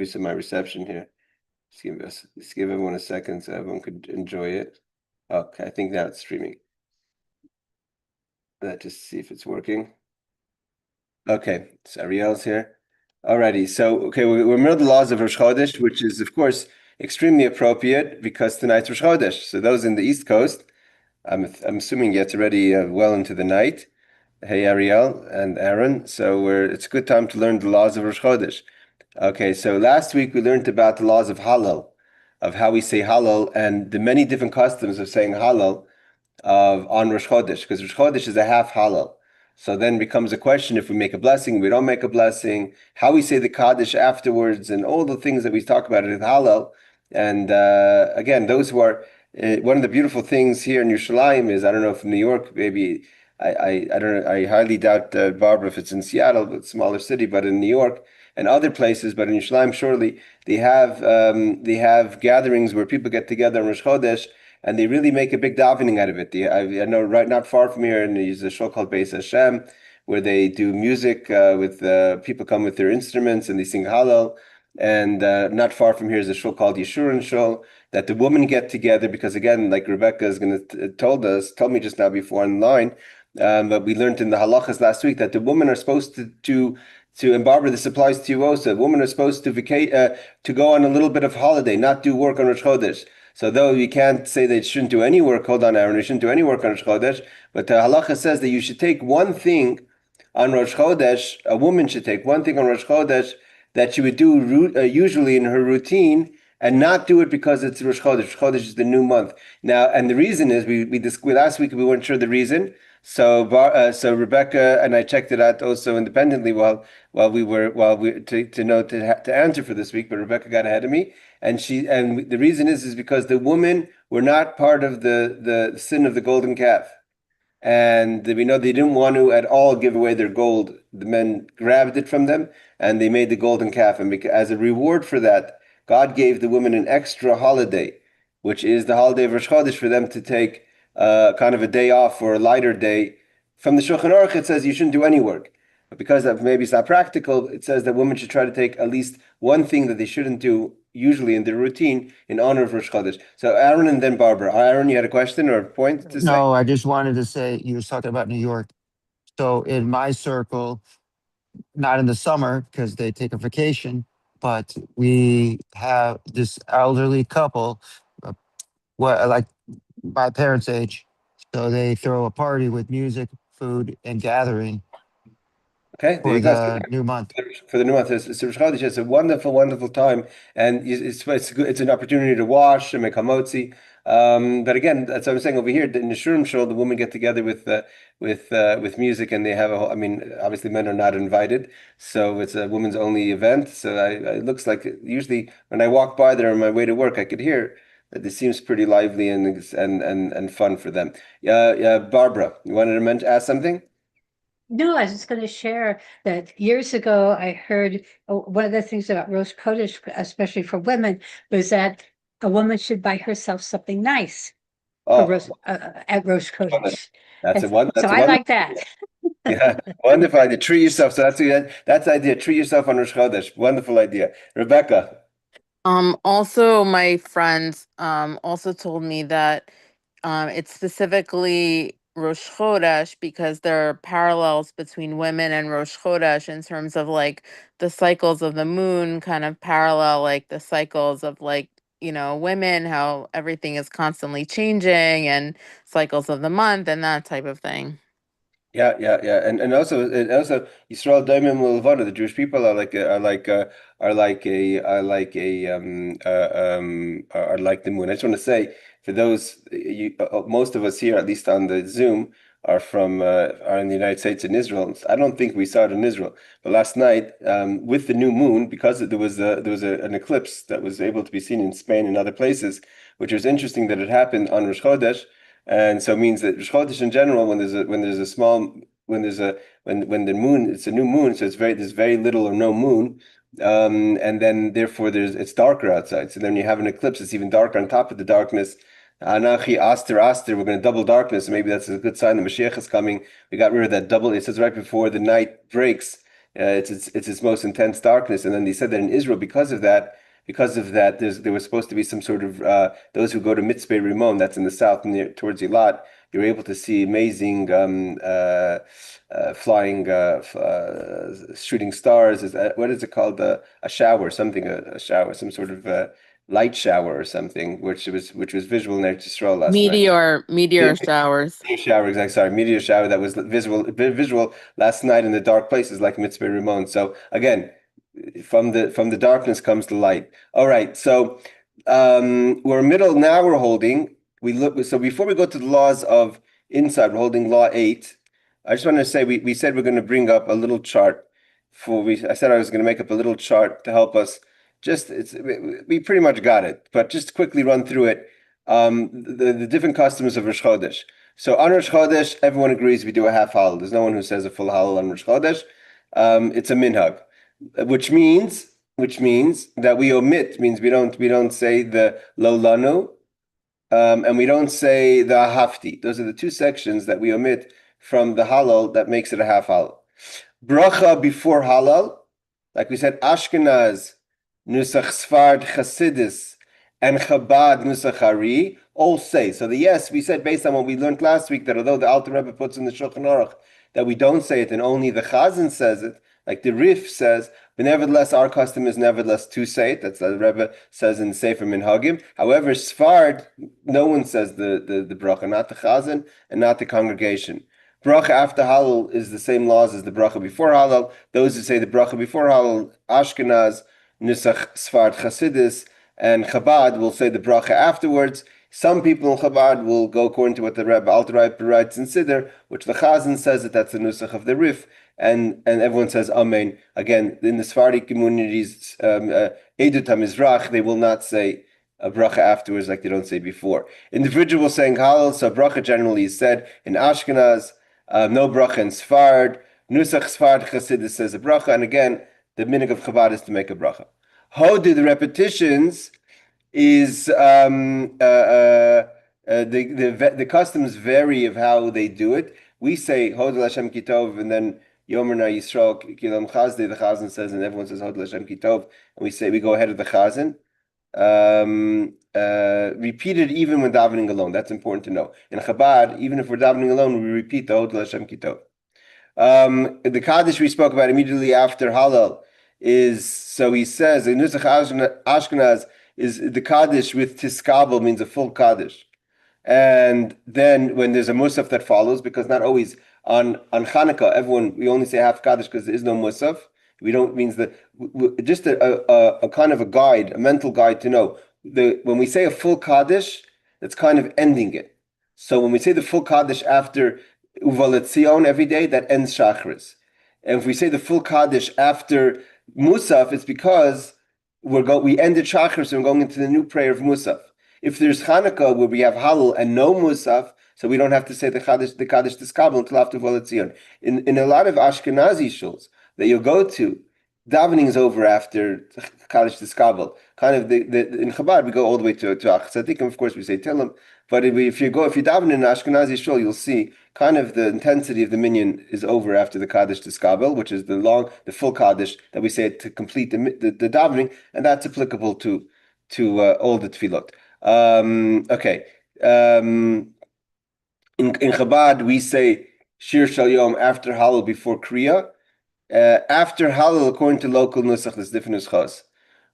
obviously my reception here. Just give everyone a second so everyone could enjoy it. Okay, I think now it's streaming. Let's just see if it's working. Okay, so Ariel's here. Alrighty, so okay, we're middle of the laws of Rosh Chodesh, which is of course extremely appropriate because tonight's Rosh Chodesh. So those in the East Coast, I'm assuming it's already well into the night. Hey Ariel and Aaron, so it's a good time to learn the laws of Rosh Chodesh. Okay, so last week we learned about the laws of Hallel, of how we say Hallel, and the many different customs of saying Hallel on Rosh Chodesh, because Rosh Chodesh is a half Hallel. So then becomes a question if we make a blessing, we don't make a blessing, how we say the Kaddish afterwards, and all the things that we talk about in Hallel. And again, those who are one of the beautiful things here in Yerushalayim is, I don't know if in New York, maybe I don't know, I highly doubt, Barbara, if it's in Seattle, but smaller city, but in New York and other places, but in Yerushalayim, surely they have gatherings where people get together on Rosh Chodesh, and they really make a big davening out of it. I know right not far from here, and there's a show called Beis Hashem, where they do music with people come with their instruments and they sing Hallel. And not far from here is a show called Yeshurun Show, that the women get together, because again, like Rebecca is going to told me just now before online, but we learned in the halachas last week that the women are supposed to and Barbara, this applies to you also. Women are supposed to go on a little bit of holiday, not do work on Rosh Chodesh. So though you can't say they shouldn't do any work, hold on, Aaron, they shouldn't do any work on Rosh Chodesh, but the halacha says that you should take one thing on Rosh Chodesh, a woman should take one thing on Rosh Chodesh that she would do usually in her routine, and not do it because it's Rosh Chodesh. Rosh Chodesh is the new month. Now, and the reason is, we last week we weren't sure the reason. So Rebecca and I checked it out also independently while we to answer for this week, but Rebecca got ahead of me, and the reason is because the women were not part of the sin of the golden calf. And we know they didn't want to at all give away their gold. The men grabbed it from them, and they made the golden calf. And as a reward for that, God gave the women an extra holiday, which is the holiday of Rosh Chodesh, for them to take kind of a day off or a lighter day. From the Shulchan Aruch, it says you shouldn't do any work. But because maybe it's not practical, it says that women should try to take at least one thing that they shouldn't do usually in their routine in honor of Rosh Chodesh. So Aaron and then Barbara. Aaron, you had a question or a point to say? No, I just wanted to say, you was talking about New York. So in my circle, not in the summer because they take a vacation, but we have this elderly couple, like my parents' age. So they throw a party with music, food, and gathering Okay, there for you go. the new month. For the new month, it's Rosh Chodesh. It's a wonderful, wonderful time, and it's good. It's an opportunity to wash and make hamotzi. But again, that's what I'm saying over here. In the Shurim show, the women get together with music, and they have a whole. I mean, obviously, men are not invited, so it's a women's only event. So it looks like usually when I walk by there on my way to work, I could hear that it seems pretty lively and fun for them. Yeah, Barbara, you wanted to ask something? No, I was just going to share that years ago, I heard one of the things about Rosh Chodesh, especially for women, was that a woman should buy herself something nice at Rosh Chodesh. So I like that. Yeah, wonderful idea. Treat yourself. So that's the idea. Treat yourself on Rosh Chodesh. Wonderful idea. Rebecca. Also my friends also told me that it's specifically Rosh Chodesh because there are parallels between women and Rosh Chodesh in terms of like the cycles of the moon kind of parallel like the cycles of like, women, how everything is constantly changing, and cycles of the month and that type of thing. Yeah. And also Yisrael Daimim Levanah, the Jewish people are like the moon. I just want to say, for those most of us here, at least on the Zoom, are in the United States and Israel. I don't think we saw it in Israel, but last night with the new moon, because there was an eclipse that was able to be seen in Spain and other places, which was interesting that it happened on Rosh Chodesh. And so it means that Rosh Chodesh in general, when the moon, it's a new moon, so there's very little or no moon, and then therefore it's darker outside. So then you have an eclipse, it's even darker on top of the darkness. Anachi Aster, we're going to double darkness. So maybe that's a good sign the Mashiach is coming. We got rid of that double. It says right before the night breaks, It's its most intense darkness. And then they said that in Israel, because of that, there was supposed to be some sort of those who go to Mitzvah Rimon, that's in the south towards Eilat, you're able to see amazing flying, shooting stars. What is it called? A shower, something, a shower, some sort of light shower or something, which was visual in Eretz Yisrael last night. Meteor showers. Meteor shower, exactly. Sorry, meteor shower that was visual last night in the dark places like Mitzvah Rimon. So again, from the darkness comes the light. All right, so we're holding. So before we go to the laws of inside, we're holding law 8. I just want to say we said we're going to bring up a little chart I said I was going to make up a little chart to help us. We pretty much got it, but just quickly run through it. The different customs of Rosh Chodesh. So on Rosh Chodesh, everyone agrees we do a half halal. There's no one who says a full halal on Rosh Chodesh. It's a minhag, which means that we omit, means we don't say the lo lanu, and we don't say the hafti. Those are the two sections that we omit from the halal that makes it a half halal. Bracha before halal, like we said, Ashkenaz, Nusach Sfard, Chasidis, and Chabad Nusach Ari all say. So we said based on what we learned last week that although the Alter Rebbe puts in the Shulchan Aruch that we don't say it and only the Chazan says it, like the Rif says, but nevertheless our custom is nevertheless to say it. That's what the Rebbe says in Sefer Minhagim. However, Sfard, no one says the bracha, not the Chazan and not the congregation. Bracha after halal is the same laws as the bracha before halal. Those who say the bracha before halal, Ashkenaz, Nusach Sfard Chasidis, and Chabad will say the bracha afterwards. Some people in Chabad will go according to what the Rebbe Alter Rebbe writes in Siddur, which the Chazan says that's the Nusach of the Rif, and everyone says Amen. Again, in the Sephardi communities, Edut HaMizrach, they will not say a bracha afterwards like they don't say before. Individual saying halal, so bracha generally is said in Ashkenaz. No bracha in Sfard. Nusach Sfard Chasidus says a bracha, and again, the minhag of Chabad is to make a bracha. Hodu, the repetitions, is the customs vary of how they do it. We say Hodu Lashem Kitov, and then Yomer Na Yisrael Kilam Chazde. The Chazan says, and everyone says Hodu Lashem Kitov, and we go ahead of the Chazan. Repeated even when davening alone. That's important to know. In Chabad, even if we're davening alone, we repeat the Hod L'Hashem Kitov. The Kaddish we spoke about immediately after Halal is, so he says, in Nusach Ashkenaz is the Kaddish with Tiskabel means a full Kaddish. And then when there's a Musaf that follows, because not always on Chanukah, we only say half Kaddish because there is no Musaf. We don't means that just a kind of a guide, a mental guide to know when we say a full Kaddish, that's kind of ending it. So when we say the full Kaddish after Uvaletzion every day, that ends Shachris. And if we say the full Kaddish after Musaf, it's because we ended Shachris and we're going into the new prayer of Musaf. If there's Chanukah where we have Halal and no Musaf, so we don't have to say the Kaddish Tiskabel until after Uvaletzion. In a lot of Ashkenazi shuls that you'll go to, davening is over after Kaddish Tiskabel. Kind of in Chabad we go all the way to Ach Tzadikim. Of course we say Tillim, but if you daven in Ashkenazi shul, you'll see kind of the intensity of the minyan is over after the Kaddish Tiskabel, which is the full Kaddish that we say to complete the davening, and that's applicable to all the tefillot. Okay. In Chabad we say Shir Shal Yom after Halal before Kriya. After Halal, according to local nusach, there's different nuschos.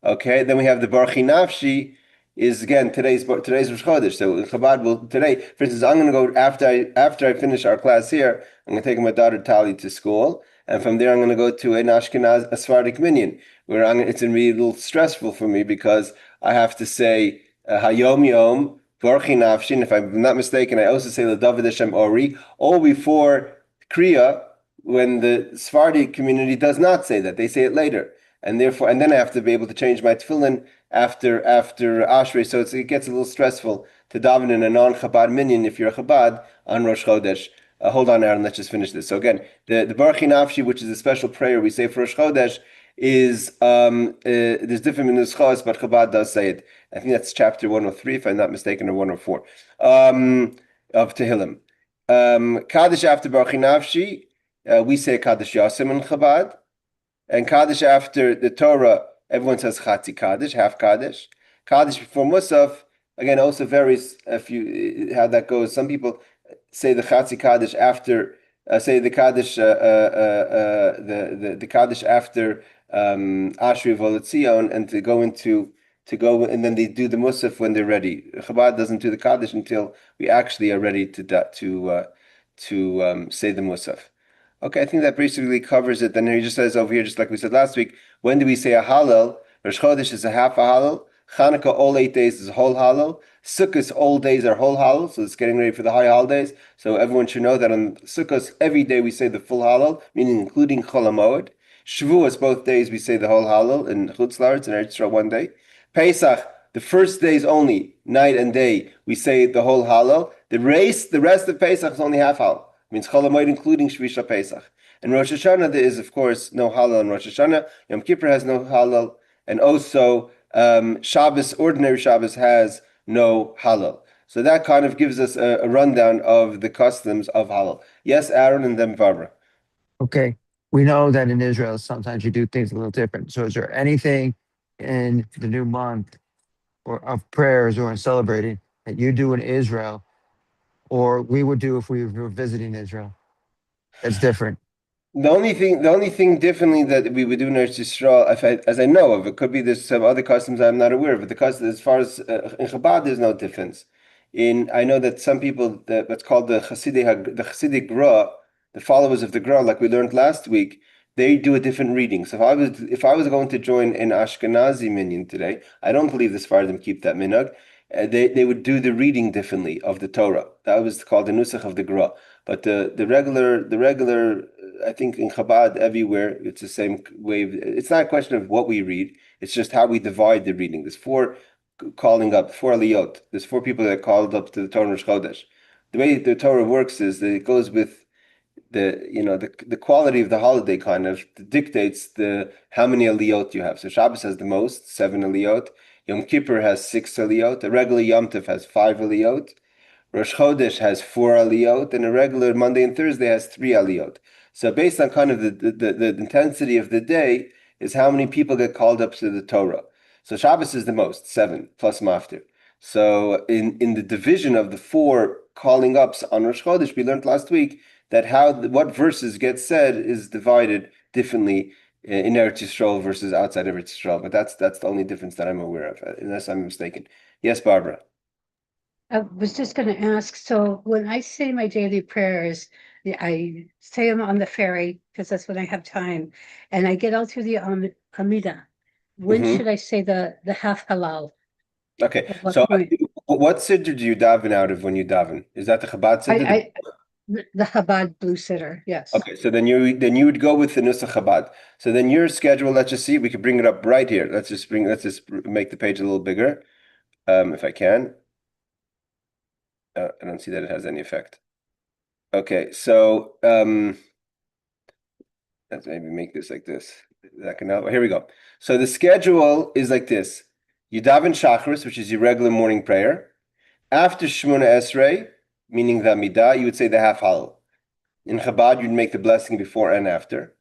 Okay, then we have the Barchi Nafshi. Is again today's Rosh Chodesh. So in Chabad today, for instance, I'm going to go after I finish our class here. I'm going to take my daughter Tali to school, and from there I'm going to go to an Ashkenaz Sephardic minyan, where it's going to be a little stressful for me because I have to say Hayom Yom Barchi Nafshi. And if I'm not mistaken, I also say LaDavid Hashem Ori all before Kriya, when the Sephardi community does not say that. They say it later. And then I have to be able to change my tefillin after Ashrei. So it gets a little stressful to daven in a non-Chabad minyan if you're a Chabad on Rosh Chodesh. Hold on, Aaron, let's just finish this. So again, the Baruch Nafshi, which is a special prayer we say for Rosh Chodesh, is there's different nuschos, but Chabad does say it. I think that's chapter 103, if I'm not mistaken, or 104 of Tehillim. Kaddish after Baruch Nafshi, we say Kaddish Yasim in Chabad. And Kaddish after the Torah, everyone says Chatzi Kaddish, half Kaddish. Kaddish before Musaf, again, also varies how that goes. Some people say the Chatzi Kaddish after, say the Kaddish, the Kaddish after Ashri Voletzion, and to go, and then they do the Musaf when they're ready. Chabad doesn't do the Kaddish until we actually are ready to say the Musaf. Okay, I think that basically covers it. Then he just says over here, just like we said last week, when do we say a Hallel? Rosh Chodesh is a half a Hallel. Chanukah, all 8 days, is a whole Hallel. Sukkot, all days are whole Hallel, so it's getting ready for the high holidays. So everyone should know that on Sukkot, every day we say the full Hallel, meaning including Chol HaMoed. Shavuos, both days we say the whole Hallel in Chutz La'aretz and Eretz Yisrael one day. Pesach, the first days only, night and day, we say the whole Hallel. The rest of Pesach is only half Hallel. Means Chol HaMoed, including Shvisha Pesach. And Rosh Hashanah, there is, of course, no Hallel in Rosh Hashanah. Yom Kippur has no Hallel. And also, Shabbos, ordinary Shabbos, has no Hallel. So that kind of gives us a rundown of the customs of Hallel. Yes, Aaron, and then Barbara. Okay. We know that in Israel, sometimes you do things a little different. So is there anything in the new month or of prayers or in celebrating that you do in Israel or we would do if we were visiting Israel that's different? The only thing differently that we would do in Eretz Yisrael, as I know of, it could be there's some other customs I'm not aware of, but the customs, as far as in Chabad, there's no difference. I know that some people, what's called the Hasidic Gra, the followers of the Gra, like we learned last week, they do a different reading. So if I was going to join an Ashkenazi minyan today, I don't believe the Sephardim keep that minhag. They would do the reading differently of the Torah. That was called the Nusach of the Gra. But the regular, I think in Chabad everywhere it's the same way. It's not a question of what we read; it's just how we divide the reading. There's four aliyot. There's four people that are called up to the Torah Rosh Chodesh. The way the Torah works is that it goes with the quality of the holiday kind of dictates how many aliyot you have. So Shabbos has the most, 7 aliyot. Yom Kippur has 6 aliyot. A regular Yom Tov has 5 aliyot. Rosh Chodesh has 4 aliyot, and a regular Monday and Thursday has 3 aliyot. So based on kind of the intensity of the day is how many people get called up to the Torah. So Shabbos is the most, 7 plus maftir. So in the division of the 4 calling ups on Rosh Chodesh, we learned last week that what verses get said is divided differently in Eretz Yisrael versus outside of Eretz Yisrael. But that's the only difference that I'm aware of, unless I'm mistaken. Yes, Barbara. I was just going to ask, so when I say my daily prayers, I say them on the ferry because that's when I have time, and I get out through the Amida. When should I say the half halal? Okay, At what so point? what siddur do you daven out of when you daven? Is that the Chabad siddur? The Chabad blue sitter, yes. Okay, so then you would go with the Nusach Chabad. So then your schedule, let's just see, we could bring it up right here. Let's just make the page a little bigger, if I can. I don't see that it has any effect. Okay, so let's maybe make this like this. That can help. Here we go. So the schedule is like this. You daven Shacharis, which is your regular morning prayer. After Shemona Esrei, meaning the Amidah, you would say the half Hallel. In Chabad, you'd make the blessing before and after,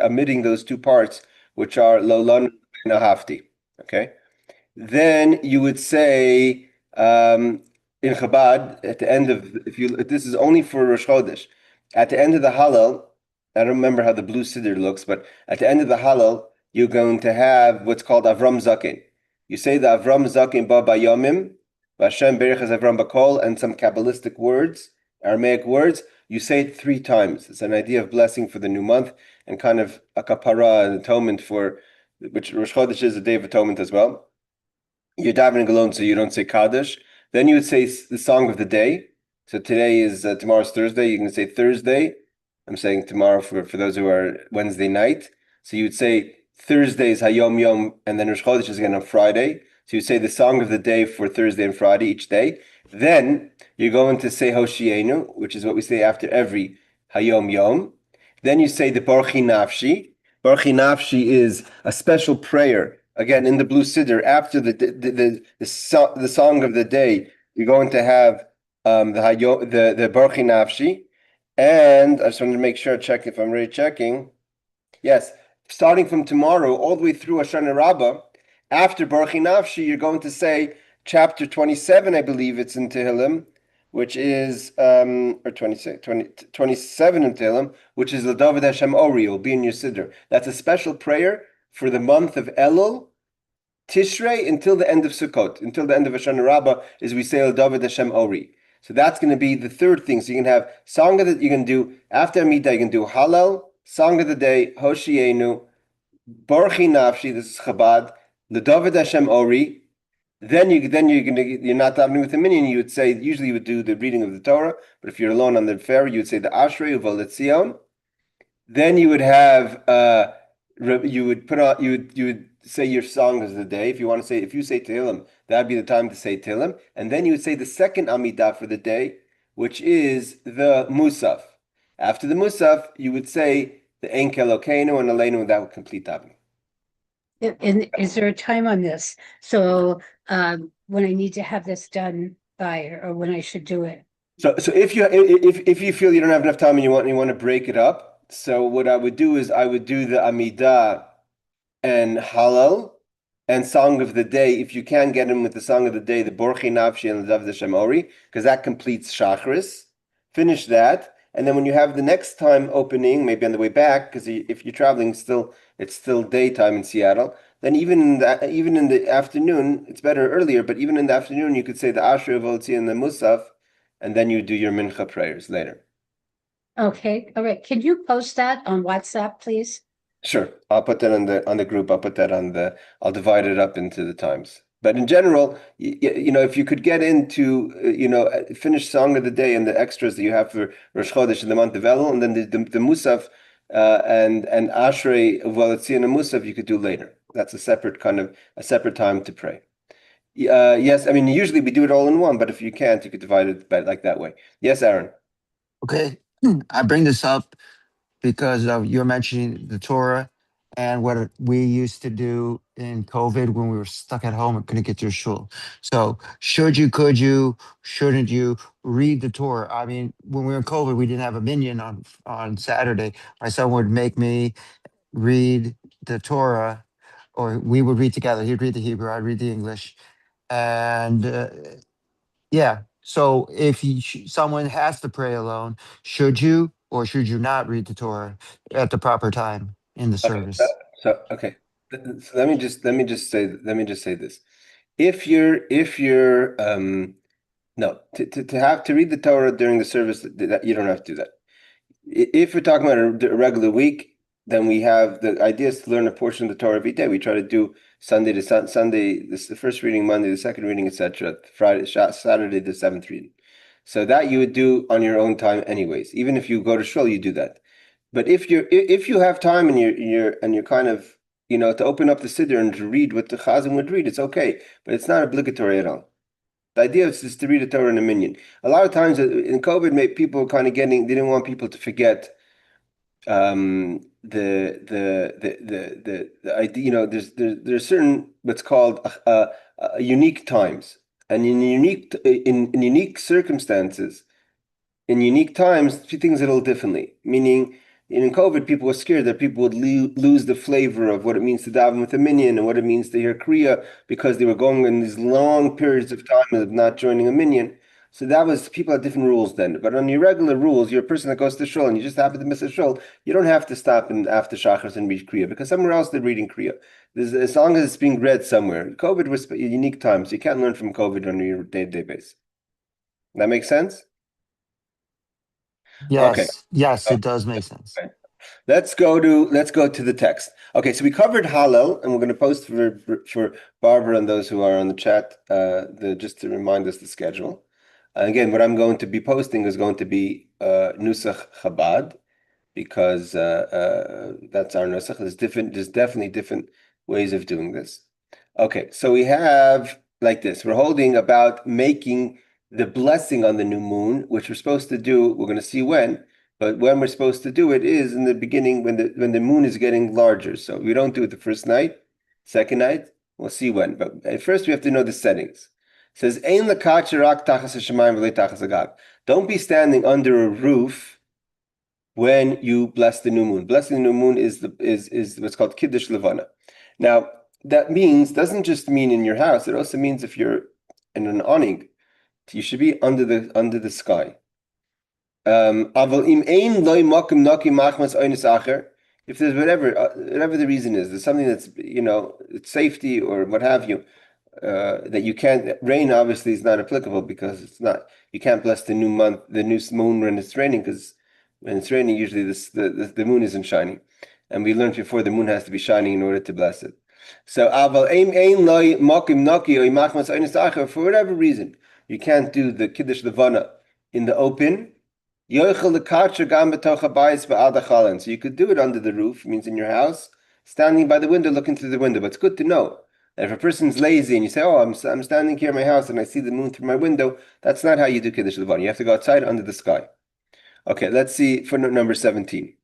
omitting those 2 parts, which are Lolan and Ahafti. Okay? Then you would say in Chabad, at the end of, this is only for Rosh Chodesh, at the end of the Hallel, I don't remember how the blue siddur looks, but at the end of the Hallel, you're going to have what's called Avram Zaken. You say the Avram Zaken Ba Bayomim, Vashem Berech Avram Bakol, and some Kabbalistic words, Aramaic words. You say it 3 times. It's an idea of blessing for the new month and kind of a kapara, an atonement for, which Rosh Chodesh is a day of atonement as well. You're davening alone, so you don't say Kaddish. Then you would say the song of the day. So tomorrow's Thursday. You can say Thursday. I'm saying tomorrow for those who are Wednesday night. So you would say Thursday's Hayom Yom, and then Rosh Chodesh is again on Friday. So you say the song of the day for Thursday and Friday each day. Then you're going to say Hoshienu, which is what we say after every Hayom Yom. Then you say the Baruchi Nafshi. Baruchi Nafshi is a special prayer. Again, in the blue siddur, after the song of the day, you're going to have the Baruchi Nafshi. And I just wanted to make sure, check if I'm really checking. Yes, starting from tomorrow all the way through Hoshana Rabbah, after Baruch Nafshi, you're going to say chapter 27, I believe it's in Tehillim, which is, or 27 in Tehillim, which is the David Hashem Ori, will be in your Siddur. That's a special prayer for the month of Elul, Tishrei, until the end of Sukkot, until the end of Hoshana Rabbah, is we say David Hashem Ori. So that's going to be the third thing. So you can have song of the, you can do after Amidah, you can do Hallel, song of the day, Hoshienu, Baruchi Nafshi, this is Chabad, the David Hashem Ori. Then you're not davening with a minyan. You would say, usually you would do the reading of the Torah, but if you're alone on the fair, you would say the Ashrei Uval Etzion. Then you would have you would say your song of the day. If you say Tehillim, that'd be the time to say Tehillim. And then you would say the second Amidah for the day, which is the Musaf. After the Musaf, you would say the Ein Kelokeinu and Aleinu, and that would complete davening. And is there a time on this? So when I need to have this done by, or when I should do it? So if you feel you don't have enough time and you want to break it up, so what I would do is I would do the Amidah and Hallel and Song of the Day. If you can get them with the Song of the Day, the Borchi Nafshi and the David Hashem Ori, because that completes Shacharis. Finish that, and then when you have the next time opening, maybe on the way back, because if you're traveling, it's still daytime in Seattle. Then even in the afternoon, it's better earlier. But even in the afternoon, you could say the Ashrei V'Otzi and the Musaf, and then you do your Mincha prayers later. Okay, all right. Can you post that on WhatsApp, please? Sure, I'll put that on the group. I'll put that I'll divide it up into the times. But in general, if you could get into, finish Song of the Day and the extras that you have for Rosh Chodesh in the month of Elul, and then the Musaf and Ashrei V'Otzi and Musaf you could do later. That's a separate time to pray. Yes, I mean, usually we do it all in one, but if you can't, you could divide it like that way. Yes, Aaron. Okay, I bring this up because you're mentioning the Torah and what we used to do in COVID when we were stuck at home and couldn't get to shul. So could you, shouldn't you read the Torah? I mean, when we were in COVID, we didn't have a minyan on Saturday. My son would make me read the Torah, or we would read together. He'd read the Hebrew, I'd read the English. And yeah, so if someone has to pray alone, should you or should you not read the Torah at the proper time in the service? Okay. So let me just say this. If you're no, to read the Torah during the service, that you don't have to do that. If we're talking about a regular week, then we have the idea is to learn a portion of the Torah every day. We try to do Sunday to Sunday, this the first reading, Monday the second reading, etc. Friday, Saturday the seventh reading. So that you would do on your own time, anyways. Even if you go to shul, you do that. But if you have time and you're kind of to open up the siddur and to read what the chazan would read, it's okay, but it's not obligatory at all. The idea is just to read a Torah in a minyan. A lot of times in COVID, people kind of they didn't want people to forget the idea. There's certain what's called unique times, and in unique circumstances, in unique times, things a little differently. Meaning, in COVID, people were scared that people would lose the flavor of what it means to daven with a minyan and what it means to hear kriya, because they were going in these long periods of time of not joining a minyan. So people had different rules then. But on your regular rules, you're a person that goes to shul and you just happen to miss a shul, you don't have to stop after shachar and read kriya, because somewhere else they're reading kriya. As long as it's being read somewhere. COVID was a unique time, so you can't learn from COVID on your day-to-day basis. That makes sense? Yes, Okay. yes, it does make sense. Okay. Let's go to the text. Okay, so we covered Hallel, and we're going to post for Barbara and those who are on the chat just to remind us the schedule. Again, what I'm going to be posting is going to be Nusach Chabad, because that's our Nusach. There's definitely different ways of doing this. Okay, so we have like this. We're holding about making the blessing on the new moon, which we're supposed to do. We're going to see when, but when we're supposed to do it is in the beginning when the moon is getting larger. So we don't do it the first night, second night. We'll see when. But at first we have to know the settings. It says, "Ein l'kach rak tachas hashamayim v'lei tachas hagav." Don't be standing under a roof when you bless the new moon. Blessing the new moon is what's called Kiddush Levanah. Now, that doesn't just mean in your house, it also means if you're in an awning, you should be under the sky. If there's whatever the reason is, there's something that's, it's safety or what have you, that you can't, rain obviously is not applicable because you can't bless the new moon when it's raining, because when it's raining, usually the moon isn't shining. And we learned before the moon has to be shining in order to bless it. So, for whatever reason, you can't do the Kiddush Levanah in the open. So you could do it under the roof, means in your house, standing by the window, looking through the window. But it's good to know that if a person's lazy and you say, "Oh, I'm standing here in my house and I see the moon through my window," that's not how you do Kiddush Levanah. You have to go outside under the sky. Okay, let's see footnote number 17.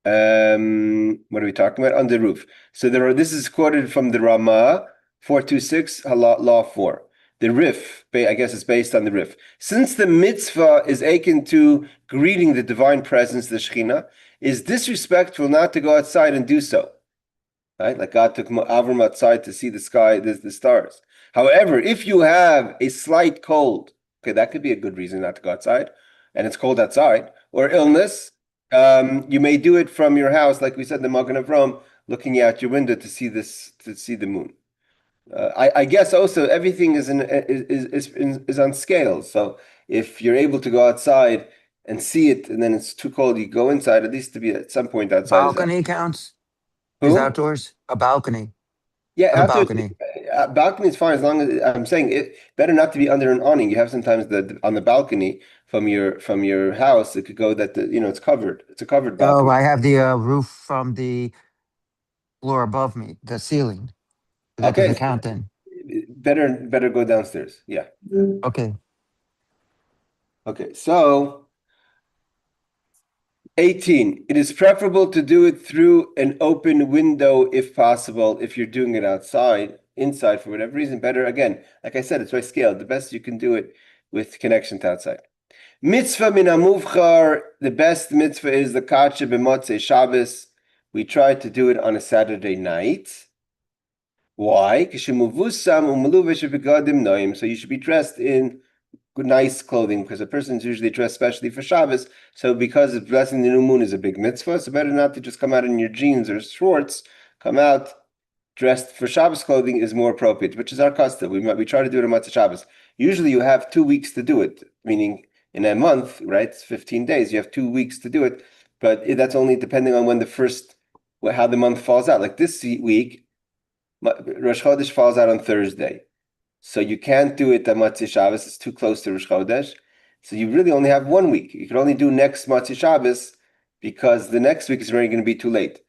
What are we talking about? On the roof. So this is quoted from the Ramah 426 Law 4. The Rif, I guess it's based on the Rif. Since the mitzvah is akin to greeting the divine presence, the Shekhinah, is disrespectful not to go outside and do so. Right? Like God took Avram outside to see the sky, the stars. However, if you have a slight cold, okay, that could be a good reason not to go outside, and it's cold outside, or illness, you may do it from your house, like we said in the Magen Avraham, looking out your window to see the moon. I guess also everything is on scales. So if you're able to go outside and see it, and then it's too cold, you go inside. At least to be at some point outside. Balcony counts. Who? Is outdoors a balcony? Yeah, A outdoors. balcony. Balcony is fine as long as I'm saying it better not to be under an awning. You have sometimes on the balcony from your house. It could go that it's covered. It's a covered balcony. Oh, I have the roof from the floor above me, the ceiling. That Okay. doesn't count then. Better go downstairs. Yeah. Okay. Okay. So 18. It is preferable to do it through an open window if possible. If you're doing it inside for whatever reason, better. Again, like I said, it's by scale. The best you can do it with connection to outside. Mitzvah min hamuvchar. The best mitzvah is the kacha b'motzei Shabbos. We try to do it on a Saturday night. Why? So you should be dressed in nice clothing, because a person's usually dressed specially for Shabbos. So because blessing the new moon is a big mitzvah, so better not to just come out in your jeans or shorts. Come out dressed for Shabbos clothing is more appropriate, which is our custom. We try to do it on Motzei Shabbos. Usually you have 2 weeks to do it, meaning in a month, right? It's 15 days. You have 2 weeks to do it, but that's only depending on when how the month falls out. Like this week, Rosh Chodesh falls out on Thursday. So you can't do it on Motzei Shabbos. It's too close to Rosh Chodesh. So you really only have 1 week. You can only do next Motzei Shabbos because the next week is already going to be too late.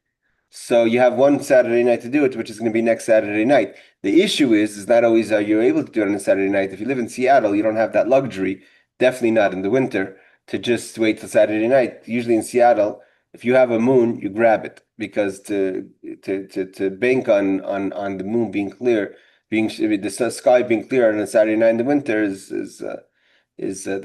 So you have one Saturday night to do it, which is going to be next Saturday night. The issue is not always are you able to do it on a Saturday night. If you live in Seattle, you don't have that luxury, definitely not in the winter, to just wait till Saturday night. Usually in Seattle, if you have a moon, you grab it, because to bank on the moon being clear, the sky being clear on a Saturday night in the winter is the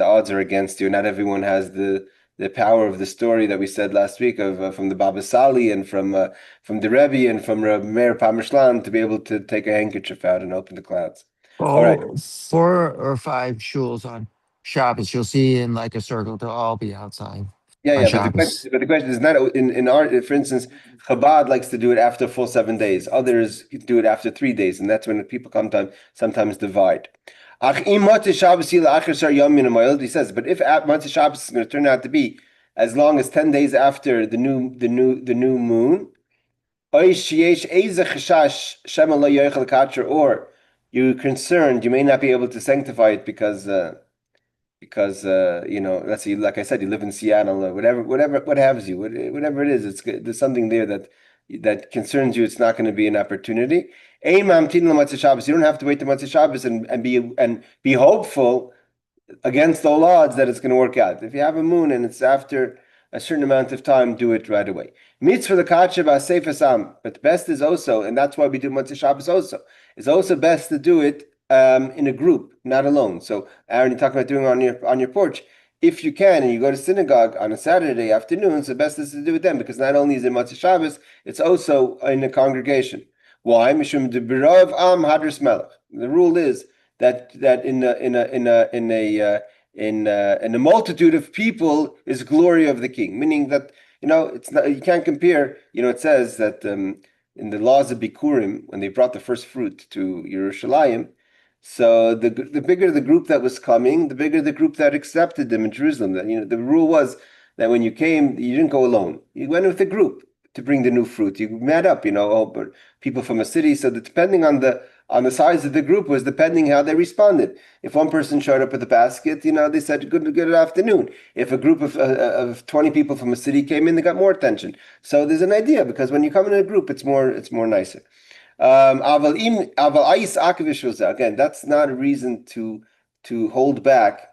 odds are against you. Not everyone has the power of the story that we said last week of from the Baba Sali and from the Rebbe and from Meir Pamershlan to be able to take a handkerchief out and open the clouds. All right. 4 or 5 shuls on Shabbos, you'll see in like a circle, they'll all be outside. Yeah, but the question is not in our, for instance, Chabad likes to do it after full 7 days. Others do it after 3 days, and that's when people sometimes divide. He says, but if Motzei Shabbos is going to turn out to be as long as 10 days after the new moon, or you're concerned you may not be able to sanctify it because let's say, like I said, you live in Seattle or what have you, whatever it is, there's something there that concerns you. It's not going to be an opportunity. You don't have to wait to Motzei Shabbos and be hopeful against all odds that it's going to work out. If you have a moon and it's after a certain amount of time, do it right away. Mitzvah the kacha b'asefas, but the best is also, and that's why we do Motzei Shabbos also. It's also best to do it in a group, not alone. So, Aaron, you're talking about doing it on your porch. if you can, and you go to synagogue on a Saturday afternoon, so best is to do it then, because not only is it Matzah Shabbos, it's also in a congregation. Why? Mishum de birav am hadras melech. The rule is that in a multitude of people is glory of the king, meaning that it's not, you can't compare. It says that in the laws of Bikurim, when they brought the first fruit to Yerushalayim, so the bigger the group that was coming, the bigger the group that accepted them in Jerusalem. The rule was that when you came, you didn't go alone. You went with a group to bring the new fruit. You met up, but people from a city. So that depending on the size of the group was depending how they responded. If one person showed up with a basket, they said good afternoon. If a group of 20 people from a city came in, they got more attention. So there's an idea, because when you come in a group, it's more nicer. Again, that's not a reason to hold back.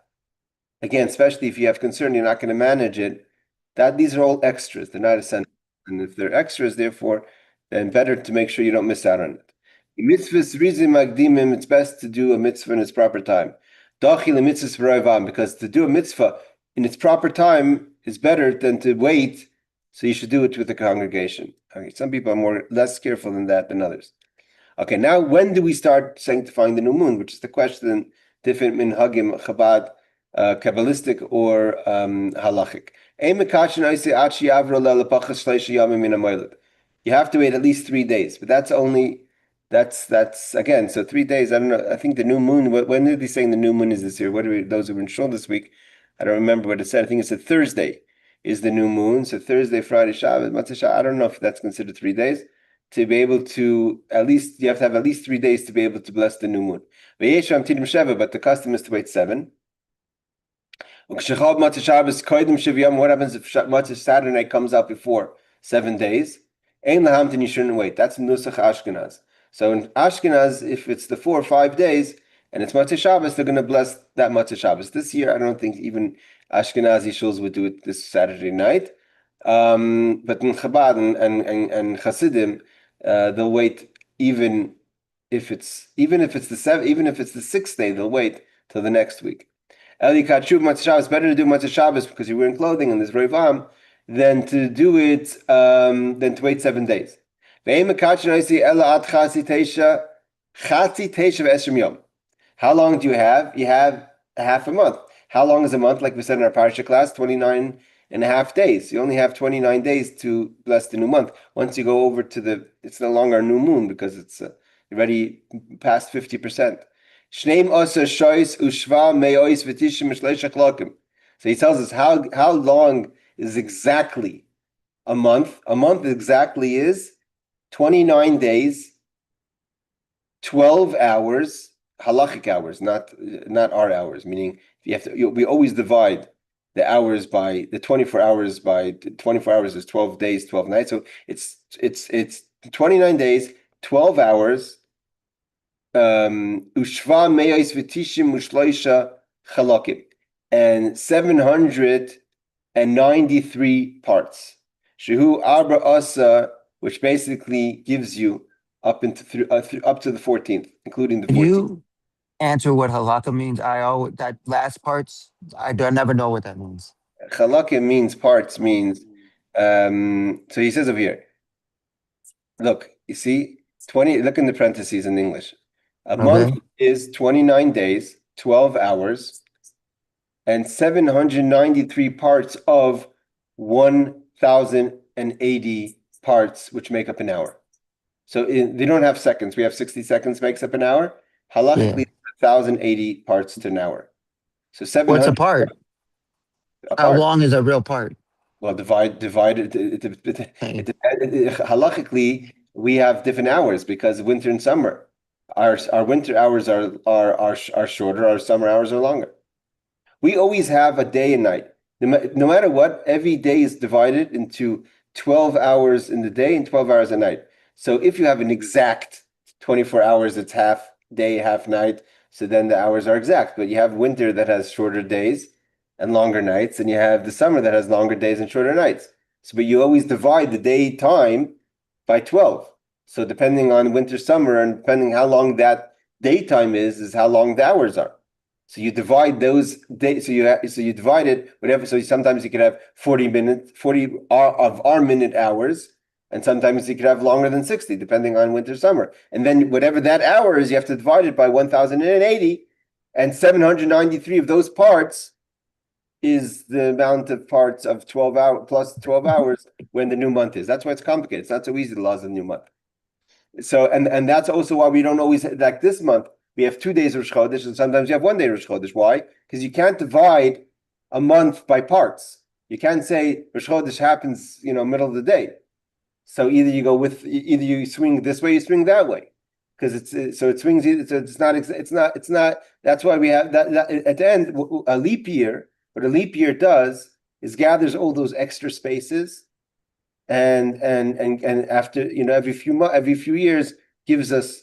Again, especially if you have concern, you're not going to manage it. These are all extras; they're not essential. And if they're extras, therefore, then better to make sure you don't miss out on it. Mitzvahs rizim magdimim. It's best to do a mitzvah in its proper time. Because to do a mitzvah in its proper time is better than to wait. So you should do it with the congregation. Okay, some people are less careful than that than others. Okay, now when do we start sanctifying the new moon? Which is the question, different minhagim, Chabad, Kabbalistic or halachic. You have to wait at least 3 days, but that's again, so 3 days. I don't know. I think the new moon. When are they saying the new moon is this year? Those who were in shul this week? I don't remember what it said. I think it said Thursday is the new moon. So Thursday, Friday, Shabbat, Matzah Shabbat. I don't know if that's considered 3 days. To be able to you have to have at least 3 days to be able to bless the new moon. But the custom is to wait 7. What happens if Saturday night comes out before 7 days? You shouldn't wait. That's Nusach Ashkenaz. So in Ashkenaz, if it's the 4 or 5 days and it's Matzah Shabbos, they're going to bless that Matzah Shabbos. This year, I don't think even Ashkenazi shuls would do it this Saturday night. But in Chabad and Hasidim, they'll wait even if it's the 6th day, they'll wait till the next week. Eli Katshuv Matzah Shabbos, better to do Matzah Shabbos because you're wearing clothing and there's Reivam than to do it than to wait 7 days. How long do you have? You have half a month. How long is a month? Like we said in our Parsha class, 29 and a half days. You only have 29 days to bless the new month. Once you go over to it's no longer a new moon because it's already past 50%. So he tells us how long is exactly a month. A month exactly is 29 days, 12 hours, halachic hours, not our hours, meaning we always divide the hours by the 24 hours by 24 hours is 12 days, 12 nights. So it's 29 days, 12 hours, ushva meyos v'tishim ushloisha chalakim, and 793 parts. Shehu arba asa, which basically gives you up to the 14th, including the 14th. Can you answer what halakha means? That last parts, I never know what that means. Halakha means parts, means, so he says over here, look, you see, look in the parentheses in English. A month is 29 days, 12 hours, and 793 parts of 1,080 parts, which make up an hour. So they don't have seconds. We have 60 seconds makes up an hour. Halachically, 1,080 parts to an hour. So 700. What's a part? How long is a real part? Well, divided. Halachically, we have different hours because winter and summer. Our winter hours are shorter. Our summer hours are longer. We always have a day and night. No matter what, every day is divided into 12 hours in the day and 12 hours at night. So if you have an exact 24 hours, it's half day, half night. So then the hours are exact. But you have winter that has shorter days and longer nights, and you have the summer that has longer days and shorter nights. But you always divide the day time by 12. So depending on winter, summer, and depending how long that daytime is how long the hours are. So you divide those days. So you divide it whatever. So sometimes you could have 40 minutes, 40 of our minute hours, and sometimes you could have longer than 60, depending on winter, summer. And then whatever that hour is, you have to divide it by 1,080, and 793 of those parts is the amount of parts of 12 hours plus 12 hours when the new month is. That's why it's complicated. It's not so easy, the laws of the new month. So, and that's also why we don't always, like this month, we have 2 days of Rosh Chodesh, and sometimes you have 1 day of Rosh Chodesh. Why? Because you can't divide a month by parts. You can't say Rosh Chodesh happens, middle of the day. So either you swing this way, you swing that way, because it swings. So it's not. That's why we have that at the end a leap year. What a leap year does is gathers all those extra spaces, and after every few years gives us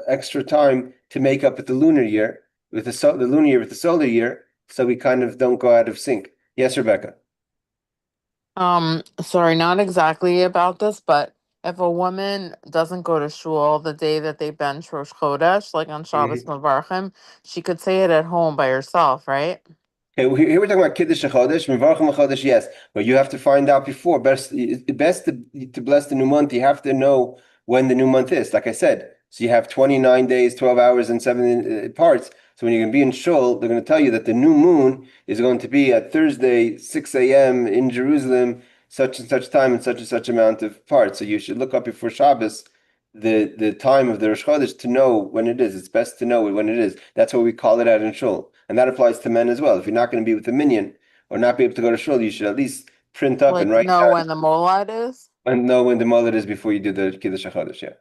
extra time to make up with the lunar year with the lunar year with the solar year, so we kind of don't go out of sync. Yes, Rebecca. Sorry, not exactly about this, but if a woman doesn't go to shul the day that they bench Rosh Chodesh, like on Shabbos Mevarchim, she could say it at home by herself, right? Okay, well, here we're talking about Kiddush Chodesh, Mevarchim Chodesh, yes, but you have to find out before. Best to bless the new month, you have to know when the new month is. Like I said, so you have 29 days, 12 hours, and 7 parts. So when you're going to be in shul, they're going to tell you that the new moon is going to be at Thursday, 6 a.m. in Jerusalem, such and such time, and such amount of parts. So you should look up before Shabbos the time of the Rosh Chodesh to know when it is. It's best to know when it is. That's what we call it out in shul. And that applies to men as well. If you're not going to be with a minyan or not be able to go to shul, you should at least print up Like and write know down when the molad is? and know when the mullet is before you do the Kiddush HaChodesh. Yeah.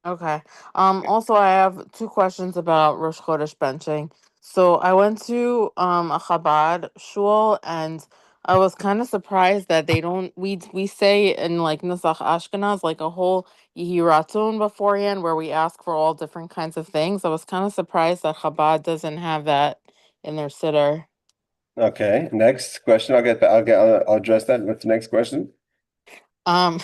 Okay. Also I have two questions about Rosh Chodesh benching. So I went to a Chabad shul and I was kind of surprised that they don't we say in like Nusach Ashkenaz like a whole Yehi Ratzon beforehand where we ask for all different kinds of things. I was kind of surprised that Chabad doesn't have that in their siddur. Okay. Next question. I'll address that. What's the next question? Um,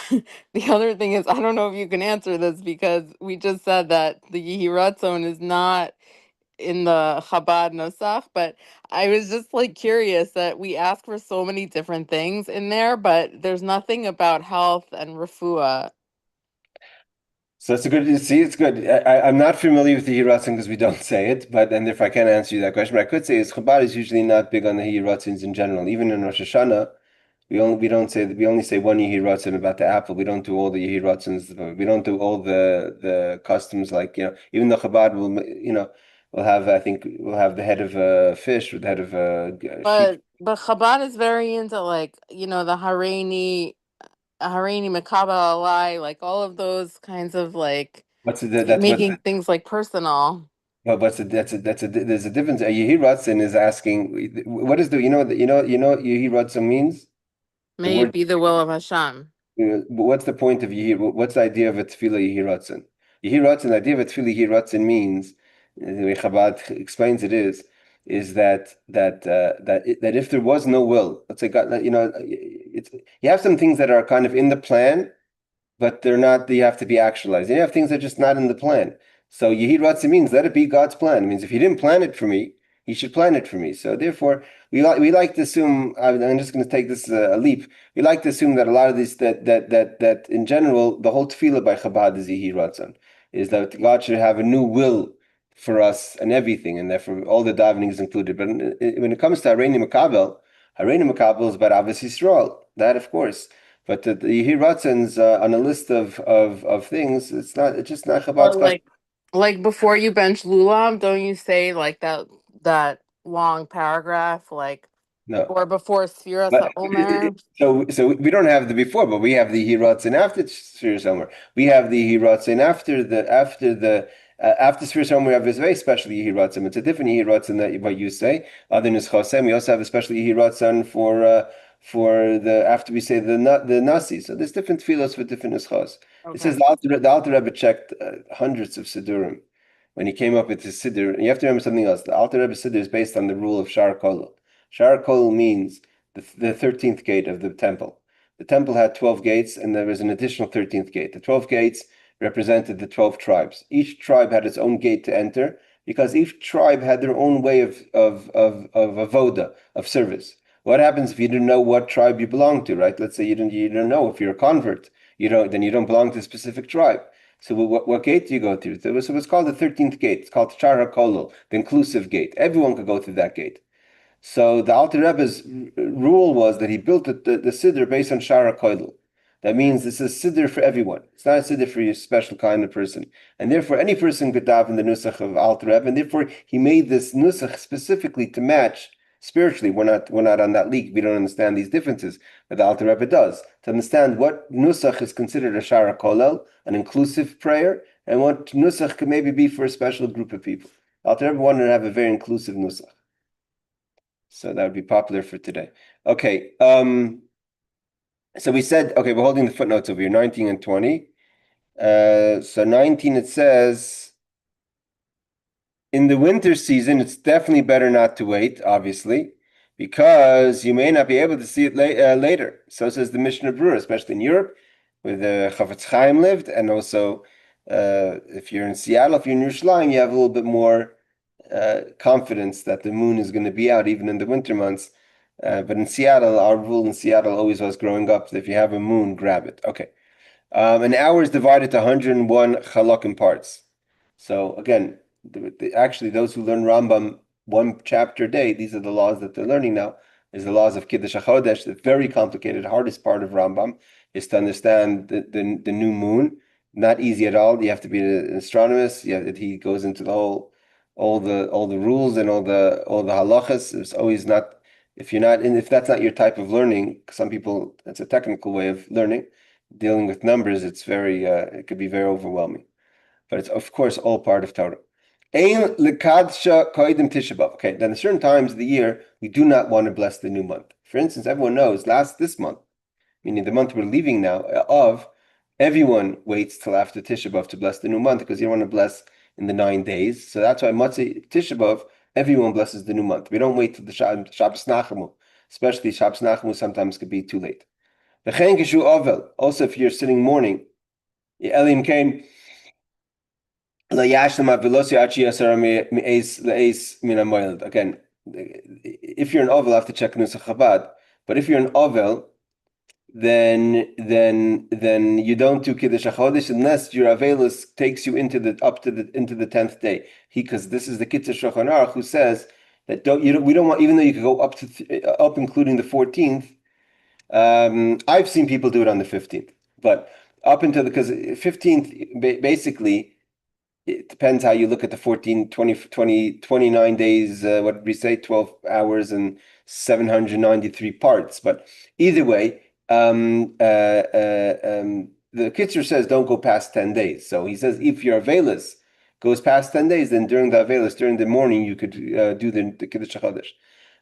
the other thing is, I don't know if you can answer this because we just said that the Yehi Ratzon is not in the Chabad Nosach, but I was just like curious that we ask for so many different things in there, but there's nothing about health and refuah. So it's a good. See, it's good. I'm not familiar with the Hiratzin because we don't say it, and if I can answer you that question, but I could say is Chabad is usually not big on the Hiratzins in general. Even in Rosh Hashanah, we only say one Yehi Ratzon about the apple. We don't do all the Yehi Ratzons. We don't do all the customs like even the Chabad will have, I think we'll have the head of a fish with the head of a sheep. But Chabad is very into like, the Hareini Makaba Alai, like all of those kinds of like What's the that's what making things like personal. Well, what's a, that's a there's a difference. A Yehi Ratzon is asking what is the Yehi Ratzon means? The May it word be the will of Hashem. but what's the point of Yehi? What's the idea of a tefillah Yehi Ratzon? Yehi Ratzon, the idea of a tefillah Yehi Ratzon means, the way Chabad explains it is that if there was no will, let's say God, it's you have some things that are kind of in the plan, but they're not. They have to be actualized. And you have things that are just not in the plan. So Yehi Ratzon means let it be God's plan. It means if He didn't plan it for me, He should plan it for me. So therefore, we like to assume. I'm just going to take this a leap. We like to assume that a lot of these that in general the whole tefillah by Chabad is Yehi Ratzon, is that God should have a new will for us and everything, and therefore all the davening is included. But when it comes to Hareini Makabel is about Avos Yisrael. That of course. But the Yehi Ratzon's on a list of things. It's just not Or Chabad's custom. like before you bench lulav, don't you say like that long paragraph like No. or before Sfiras But HaOmer? so we don't have the before, but we have the Hiratzin after Sphere Summer. We have the Hiratzin after Sphere Summer. We have this very special Hiratzin. It's a different Hiratzin that what you say. Other than Chosem, we also have a special Hiratzin for the after we say the Nasi. So there's different tefillos for different ischos. It says the Alter Rebbe checked hundreds of Siddurim when he came up with his Siddur. And you have to remember something else. The Alter Rebbe Siddur is based on the rule of Shar Kol. Shar Kol means the 13th gate of the temple. The temple had 12 gates, and there was an additional 13th gate. The 12 gates represented the 12 tribes. Each tribe had its own gate to enter, because each tribe had their own way of avoda, of service. What happens if you don't know what tribe you belong to, right? Let's say you don't know if you're a convert, then you don't belong to a specific tribe. So what gate do you go through? So it's called the 13th gate. It's called Shara Kolol, the inclusive gate. Everyone could go through that gate. So the Alter Rebbe's rule was that he built the siddur based on Shara Kolol. That means this is siddur for everyone. It's not a siddur for your special kind of person. And therefore, any person could daven the nusach of Alter Rebbe. And therefore, he made this nusach specifically to match spiritually. We're not on that league. We don't understand these differences, but the Alter Rebbe does. To understand what nusach is considered a Shara Kolel, an inclusive prayer, and what nusach could maybe be for a special group of people. Alter Rebbe wanted to have a very inclusive nusach. So that would be popular for today. Okay. So we said, okay, we're holding the footnotes over here, 19 and 20. So 19, it says, in the winter season, it's definitely better not to wait, obviously, because you may not be able to see it later. So says the Mishnah Berurah, especially in Europe, where the Chafetz Chaim lived, and also if you're in Seattle, if you're in Yerushalayim, you have a little bit more confidence that the moon is going to be out even in the winter months. But in Seattle, our rule in Seattle always was growing up that if you have a moon, grab it. Okay. An hour is divided to 101 halakim parts. So again, actually, those who learn Rambam one chapter a day, these are the laws that they're learning now, is the laws of Kiddush Chodesh. The very complicated, hardest part of Rambam is to understand the new moon. Not easy at all. You have to be an astronomist. He goes into all the rules and all the halachas. It's always not, if that's not your type of learning. Some people, it's a technical way of learning. Dealing with numbers, it's it could be very overwhelming. But it's of course all part of Torah. Okay, then at certain times of the year, we do not want to bless the new month. For instance, everyone knows this month, meaning the month we're leaving now, everyone waits till after Tisha B'Av to bless the new month because you don't want to bless in the 9 days. So that's why Matzah Tisha B'Av, everyone blesses the new month. We don't wait till the Shabbos Nachamu, especially Shabbos Nachamu sometimes could be too late. Also, if you're sitting mourning, Elim came. Again, if you're an ovel, I have to check Nusach Chabad. But if you're an ovel, then you don't do Kiddush Chodesh unless your avelus takes you into the 10th day. Because this is the Kitzur Shulchan Aruch who says that we don't want, even though you could go up including the 14th. I've seen people do it on the 15th, but up until because 15th basically. It depends how you look at the 14, 20, 29 days, what did we say, 12 hours and 793 parts. But either way, the Kitzur says don't go past 10 days. So he says if your Avelis goes past 10 days, then during the Avelis, during the morning, you could do the Kiddush Chodesh.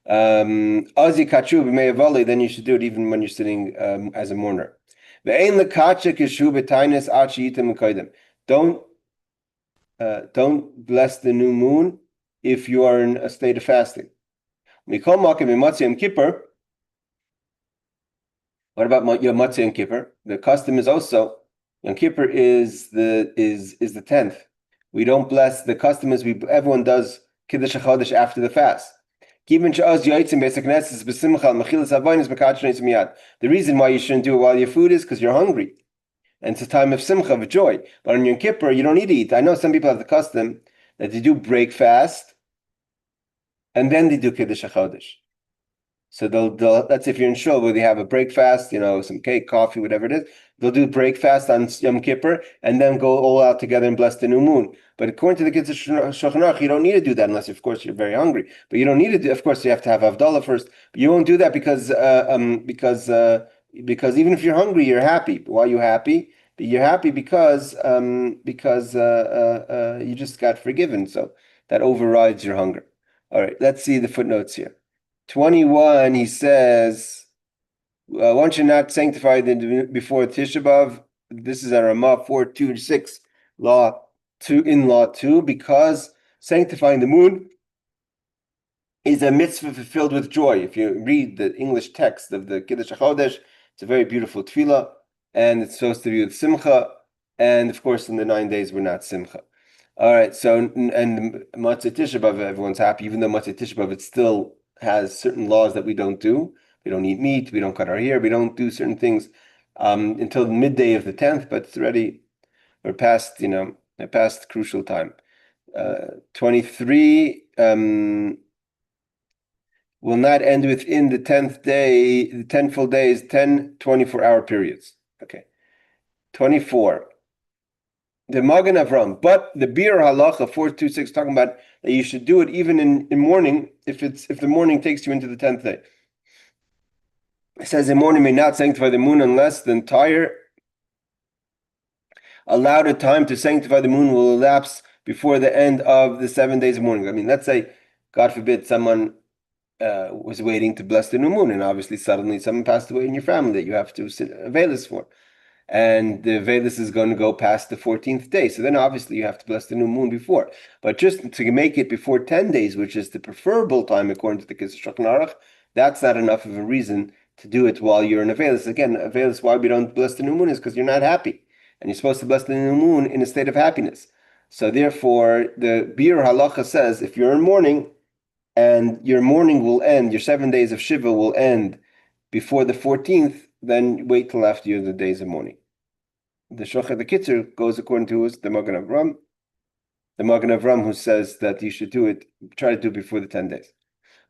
Azi Kachu b'mei then you should do it even when you're sitting as a mourner. Don't bless the new moon if you are in a state of fasting. What about Yom Matzah Yom Kippur? The custom is also Yom Kippur is the 10th. We don't bless. The custom is everyone does Kiddush Chodesh after the fast. The reason why you shouldn't do it while your food is because you're hungry. And it's a time of simcha, of joy. But on Yom Kippur, you don't need to eat. I know some people have the custom that they do break fast, and then they do Kiddush Chodesh. So that's if you're in shul where they have a break fast, some cake, coffee, whatever it is. They'll do break fast on Yom Kippur, and then go all out together and bless the new moon. But according to the Kitzur Shulchan Aruch, you don't need to do that unless, of course, you're very hungry. But you don't need to do. Of course, you have to have Havdalah first. But you won't do that because even if you're hungry, you're happy. Why are you happy? You're happy because you just got forgiven. So that overrides your hunger. All right, let's see the footnotes here. 21, he says, one should not sanctify before Tisha B'Av. This is a Ramah 426, law 2, because sanctifying the moon is a mitzvah fulfilled with joy. If you read the English text of the Kiddush Chodesh, it's a very beautiful tefillah, and it's supposed to be with simcha. And of course, in the 9 days, we're not simcha. All right, so and Matzah Tisha B'Av, everyone's happy, even though Matzah Tisha B'Av, it still has certain laws that we don't do. We don't eat meat, we don't cut our hair, we don't do certain things until the midday of the 10th, but it's already, we're past, past crucial time. 23 will not end within the 10th day, the 10 full days, 10 24-hour periods. Okay. 24. The Magen Avram, but the Bir Halacha 426 talking about that you should do it even in morning if the morning takes you into the 10th day. It says the morning may not sanctify the moon unless the entire allowed time to sanctify the moon will elapse before the end of the 7 days of mourning. I mean, let's say, God forbid, someone was waiting to bless the new moon, and obviously suddenly someone passed away in your family that you have to sit Veilus for. And the Veilus is going to go past the 14th day. So then obviously you have to bless the new moon before. But just to make it before 10 days, which is the preferable time according to the Kitzur Shulchan Aruch, that's not enough of a reason to do it while you're in a Veilus. Again, a Veilus, why we don't bless the new moon is because you're not happy. And you're supposed to bless the new moon in a state of happiness. So therefore, the Bir Halacha says, if you're in mourning, and your mourning will end, your 7 days of Shiva will end before the 14th, then wait till after the days of mourning. The Shochet the Kitzur goes according to the Magen Avram. The Magen Avram who says that you should do it, try to do it before the 10 days.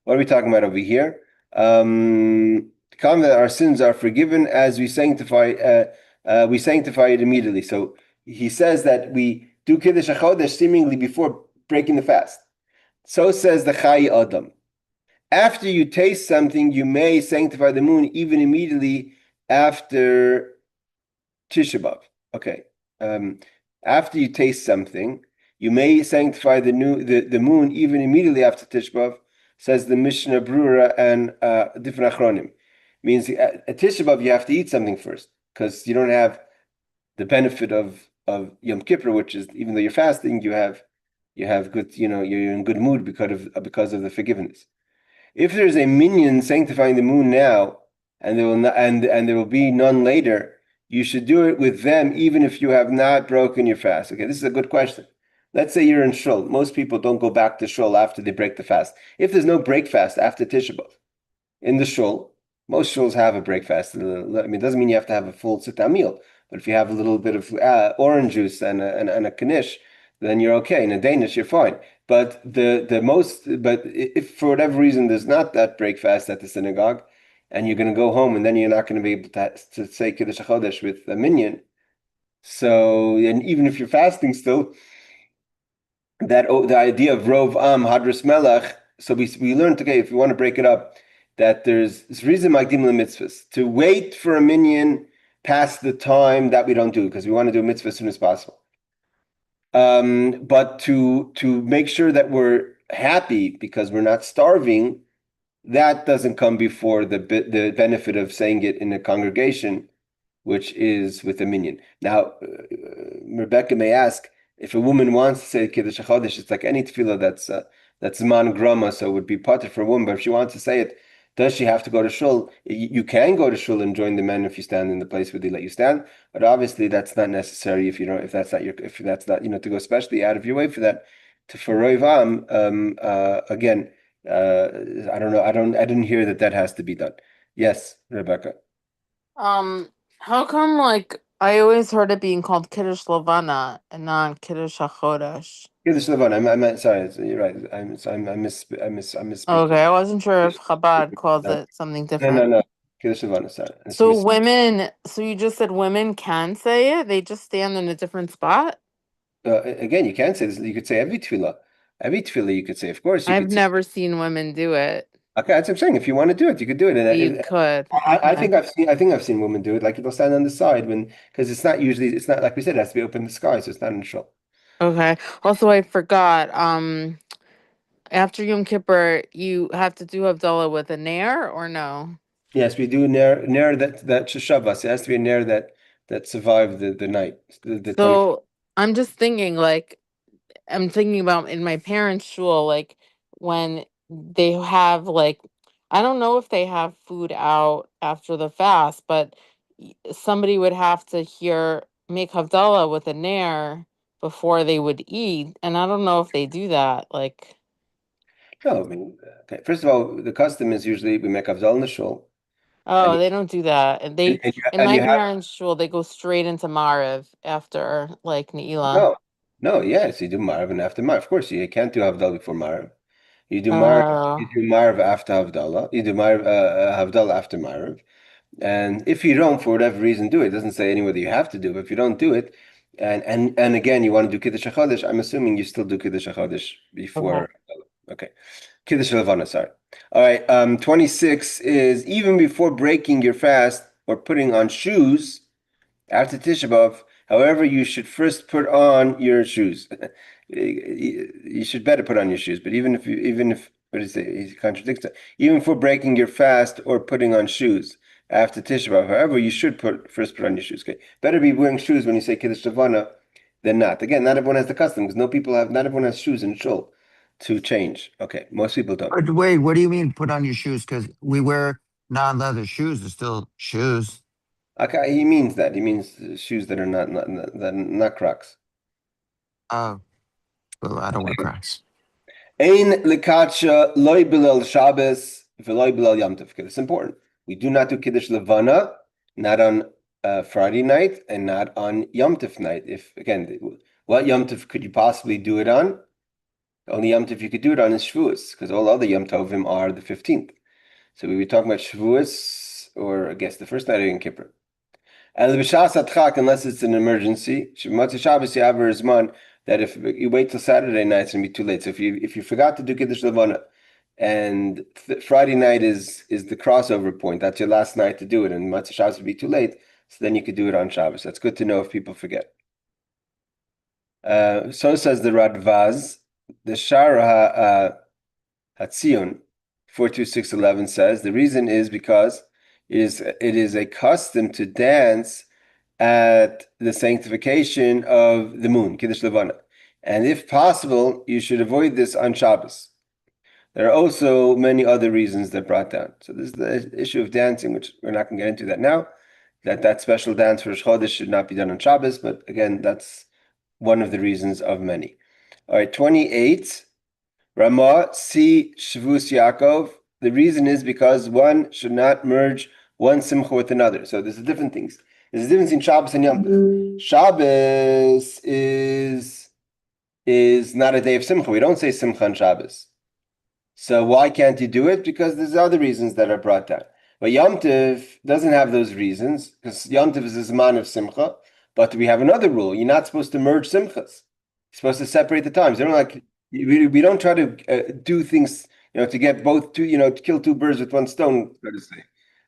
What are we talking about over here? That our sins are forgiven as we sanctify it immediately. So he says that we do Kiddush Chodesh seemingly before breaking the fast. So says the Chai Adam. After you taste something, you may sanctify the moon even immediately after Tisha B'Av. Okay. After you taste something, you may sanctify the moon even immediately after Tisha B'Av, says the Mishnah Brura and different Achronim. Means at Tisha B'Av you have to eat something first because you don't have the benefit of Yom Kippur, which is even though you're fasting, you have good, you're in good mood because of the forgiveness. If there's a minion sanctifying the moon now, and there will not, and there will be none later, you should do it with them, even if you have not broken your fast. Okay, this is a good question. Let's say you're in Shul. Most people don't go back to Shul after they break the fast. If there's no break fast after Tisha B'Av in the Shul, most Shuls have a break fast. I mean, it doesn't mean you have to have a full sit-down meal, but if you have a little bit of orange juice and a knish, then you're okay. In a Danish, you're fine. But if for whatever reason there's not that break fast at the synagogue, and you're going to go home, and then you're not going to be able to say Kiddush Chodesh with a minyan. So, and even if you're fasting still, the idea of Rov Am Hadras Melech. So we learned, okay, if you want to break it up, that there's reason Magdim mitzvahs to wait for a minyan past the time that we don't do because we want to do a mitzvah as soon as possible. But to make sure that we're happy because we're not starving, that doesn't come before the benefit of saying it in a congregation, which is with a minyan. Now, Rebecca may ask if a woman wants to say Kiddush Chodesh, it's like any tefillah that's man grama, so it would be potter for a woman. But if she wants to say it, does she have to go to shul? You can go to shul and join the men if you stand in the place where they let you stand, but obviously that's not necessary if that's not to go especially out of your way for that. For roivam, again, I don't know. I didn't hear that has to be done. Yes, Rebecca. How come I always heard it being called Kiddush Levanah and not Kiddush HaChodesh? Kiddush Levanah. I'm sorry. You're right. I misspeaking. Okay, I wasn't sure if Chabad calls it something different. No. Kiddush Levanah. Sorry. So you just said women can say it? They just stand in a different spot? Again, you can't say this. You could say every tefillah. Every tefillah you could say. Of course, I've never seen women do it. Okay, that's what I'm saying. If you want to do it, you could do it. And you could. I think I've seen women do it. Like they'll stand on the side because it's not like we said, it has to be open in the sky, so it's not in the shul. Okay. Also, I forgot. After Yom Kippur, you have to do Havdalah with a nair or no? Yes, we do nair that Shavas. It has to be a nair that survived the night. So I'm just thinking, I'm thinking about in my parents' shul, when they have I don't know if they have food out after the fast, but somebody would have to make Havdalah with a nair before they would eat. And I don't know if they do that. Like, No, I mean, okay. First of all, the custom is usually we make Havdalah in the shul, and oh, they don't do that. And they, in and my you have parents' shul, they go straight into Mariv after like Ne'ilah. no, yes, you do Marv and after Marv. Of course, you can't do Havdalah before Marv. You do Marv, Oh, you do Marv after Havdalah. You do Marv, Havdalah after Marv. And if you don't, for whatever reason, do it. It doesn't say anywhere that you have to do, but if you don't do it, and again, you want to do Kiddush HaChodesh, I'm assuming you still do Kiddush HaChodesh before. Okay. Kiddush Levanah, sorry. All right. 26 is even before breaking your fast or putting on shoes after Tisha B'Av. However, you should first put on your shoes. You should better put on your shoes. But even if what is it? He contradicts that. Even for breaking your fast or putting on shoes after Tisha B'Av. However, you should first put on your shoes. Okay. Better be wearing shoes when you say Kiddush Levanah than not. Again, not everyone has the custom because not everyone has shoes in shul to change. Okay, most people don't. But wait, what do you mean put on your shoes? Because we wear non-leather shoes. They're still shoes. Okay, he means that. He means shoes that are not Crocs. Oh, well, I don't wear Crocs. Ein lekatsha loy bilal Shabbos v'loy bilal Yom Tov. Okay, that's important. We do not do Kiddush Levanah, not on Friday night and not on Yom Tov night. If again, what Yom Tov could you possibly do it on? The only Yom Tov you could do it on is Shavuos, because all other Yom Tovim are the 15th. So we were talking about Shavuos, or I guess the first night of Yom Kippur. Unless it's an emergency. That if you wait till Saturday night, it's gonna be too late. So if you forgot to do Kiddush Levanah, and Friday night is the crossover point, that's your last night to do it, and Matzah Shabbos would be too late, so then you could do it on Shabbos. That's good to know if people forget. So says the Radvaz, the Shara Hatzion 42611 says the reason is because it is a custom to dance at the sanctification of the moon, Kiddush Levanah. And if possible, you should avoid this on Shabbos. There are also many other reasons that brought down. So this is the issue of dancing, which we're not going to get into that now. That special dance for Rosh Chodesh should not be done on Shabbos, but again, that's one of the reasons of many. All right, 28. Ramah, see Shavus Yaakov. The reason is because one should not merge one simcha with another. So there's different things. There's a difference in Shabbos and Yom Tov. Shabbos is not a day of simcha. We don't say simcha on Shabbos. So why can't you do it? Because there's other reasons that are brought down. But Yom Tov doesn't have those reasons because Yom Tov is a zman of simcha. But we have another rule: you're not supposed to merge simchas. You're supposed to separate the times. They don't like we don't try to do things to get both to kill two birds with one stone, so to say.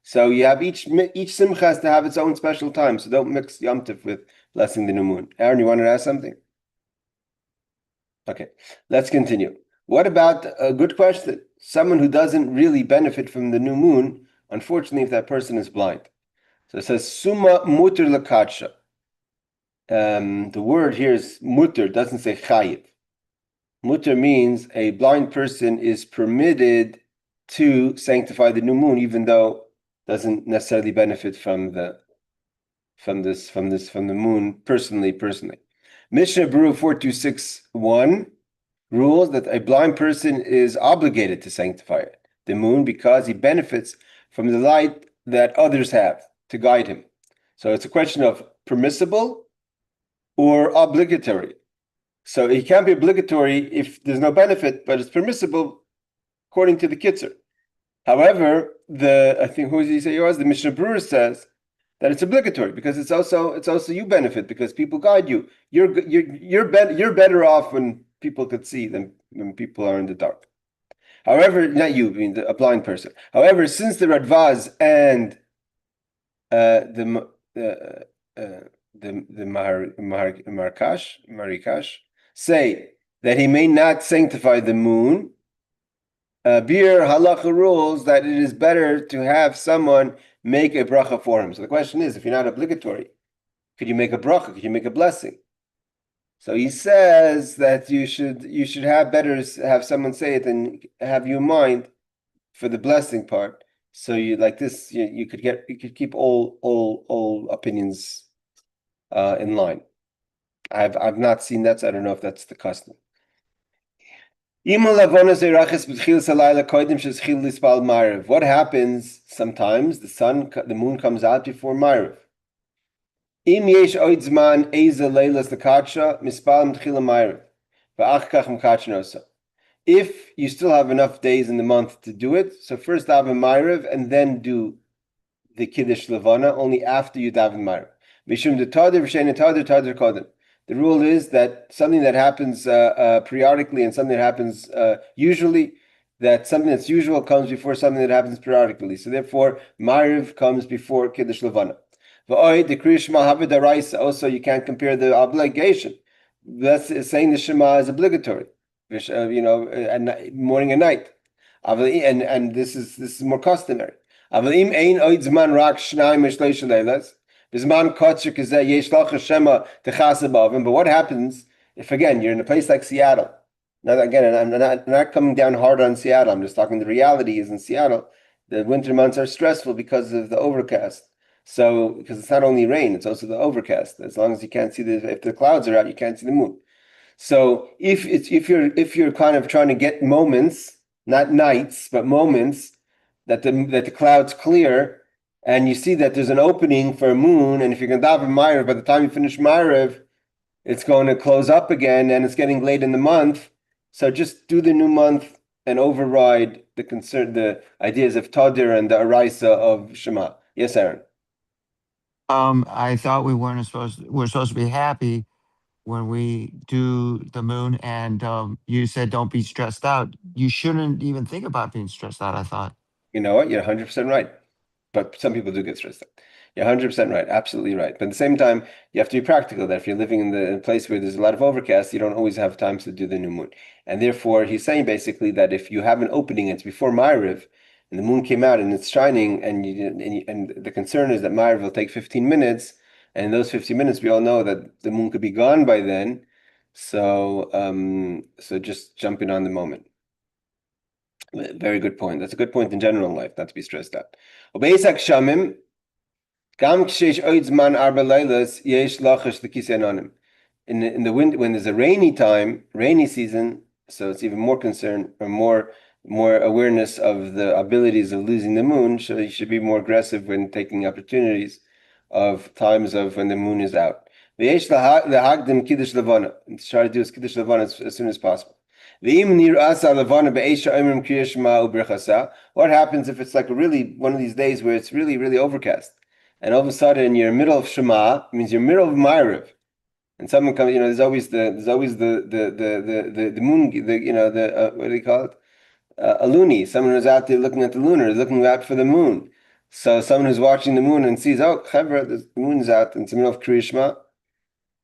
So you have each simcha has to have its own special time. So don't mix Yom Tov with blessing the new moon. Aaron, you wanted to ask something? Okay, let's continue. What about a good question? Someone who doesn't really benefit from the new moon, unfortunately, if that person is blind. So it says summa muter lakatsha. The word here is muter, doesn't say chayiv. Muter means a blind person is permitted to sanctify the new moon, even though doesn't necessarily benefit from the moon personally. Mishnah Berurah 4261 rules that a blind person is obligated to sanctify the moon because he benefits from the light that others have to guide him. So it's a question of permissible or obligatory. So it can't be obligatory if there's no benefit, but it's permissible according to the Kitzur. However, I think who does he say it was? The Mishnah Berurah says that it's obligatory because it's also you benefit because people guide you. You're better off when people could see than when people are in the dark. However, not you, being a blind person. However, since the Radvaz and the Marikash say that he may not sanctify the moon, Bir Halacha rules that it is better to have someone make a bracha for him. So the question is, if you're not obligatory, could you make a bracha? Could you make a blessing? So he says that you should have someone say it and have you in mind for the blessing part. So you like this, you could keep all opinions in line. I've not seen that, so I don't know if that's the custom. What happens sometimes? The moon comes out before Ma'ariv. If you still have enough days in the month to do it, so first daven Ma'ariv and then do the Kiddush Levanah only after you daven Ma'ariv. The rule is that something that happens periodically and something that happens usually, that something that's usual comes before something that happens periodically. So therefore, Ma'ariv comes before Kiddush Levanah. The Kriya Shema Haved Daraisa, also you can't compare the obligation. That's saying the Shema is obligatory, and morning and night. And this is more customary. But what happens if, again, you're in a place like Seattle? Now, again, I'm not coming down hard on Seattle. I'm just talking the reality is in Seattle, the winter months are stressful because of the overcast. So, because it's not only rain, it's also the overcast. As long as you can't see if the clouds are out, you can't see the moon. So if you're kind of trying to get moments, not nights, but moments that the clouds clear, and you see that there's an opening for a moon, and if you're going to daven Ma'ariv, by the time you finish Ma'ariv, it's going to close up again, and it's getting late in the month. So just do the new month and override the ideas of Tadir and the Araisa of Shema. Yes, Aaron. I thought we're supposed to be happy when we do the moon, and you said don't be stressed out. You shouldn't even think about being stressed out, I thought. You know what? You're 100% right. But some people do get stressed out. You're 100% right. Absolutely right. But at the same time, you have to be practical that if you're living in a place where there's a lot of overcast, you don't always have time to do the new moon. And therefore, he's saying basically that if you have an opening, it's before Ma'ariv, and the moon came out and it's shining, and the concern is that Ma'ariv will take 15 minutes, and in those 15 minutes, we all know that the moon could be gone by then. So just jump in on the moment. Very good point. That's a good point in general in life, not to be stressed out. In the wind, when there's a rainy season, so it's even more concern or more awareness of the abilities of losing the moon. So you should be more aggressive when taking opportunities of times of when the moon is out. And try to do Kiddush Levanah as soon as possible. What happens if it's like really one of these days where it's really, really overcast, and all of a sudden you're in the middle of Shema, means you're in the middle of Ma'ariv, and someone comes, there's always the moon, what do they call it? A loonie, someone who's out there looking at the lunar, looking out for the moon. So someone who's watching the moon and sees, oh, Chevra, the moon's out, and it's in the middle of Kriya Shema.